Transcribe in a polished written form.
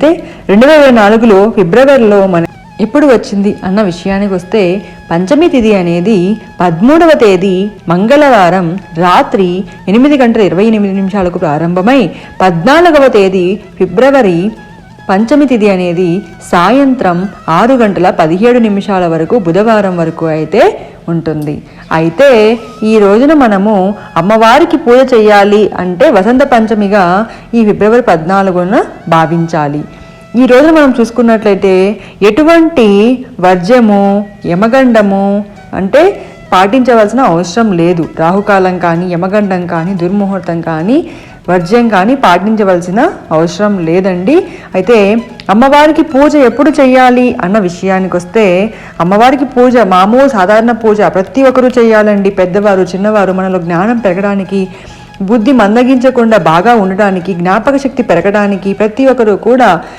అయితే 2024లో ఫిబ్రవరిలో మన ఎప్పుడు వచ్చింది అన్న విషయానికి వస్తే పంచమి తిథి అనేది 13వ తేదీ మంగళవారం రాత్రి 8:28 ప్రారంభమై 14వ తేదీ ఫిబ్రవరి పంచమి తిథి అనేది సాయంత్రం 6:17 వరకు బుధవారం వరకు అయితే ఉంటుంది. అయితే ఈ రోజున మనము అమ్మవారికి పూజ చేయాలి అంటే వసంత పంచమిగా ఈ ఫిబ్రవరి 14న భావించాలి. ఈ రోజున మనం చూసుకున్నట్లయితే ఎటువంటి వర్జ్యము యమగండము అంటే పాటించవలసిన అవసరం లేదు. రాహుకాలం కానీ యమగండం కానీ దుర్ముహూర్తం కానీ వర్జ్యం కానీ పాటించవలసిన అవసరం లేదండి. అయితే అమ్మవారికి పూజ ఎప్పుడు చేయాలి అన్న విషయానికి వస్తే అమ్మవారికి పూజ మామూలు సాధారణ పూజ ప్రతి ఒక్కరూ చేయాలండి. పెద్దవారు చిన్నవారు మనలో జ్ఞానం పెరగడానికి, బుద్ధి మందగించకుండా బాగా ఉండడానికి, జ్ఞాపక శక్తి పెరగడానికి ప్రతి ఒక్కరూ కూడా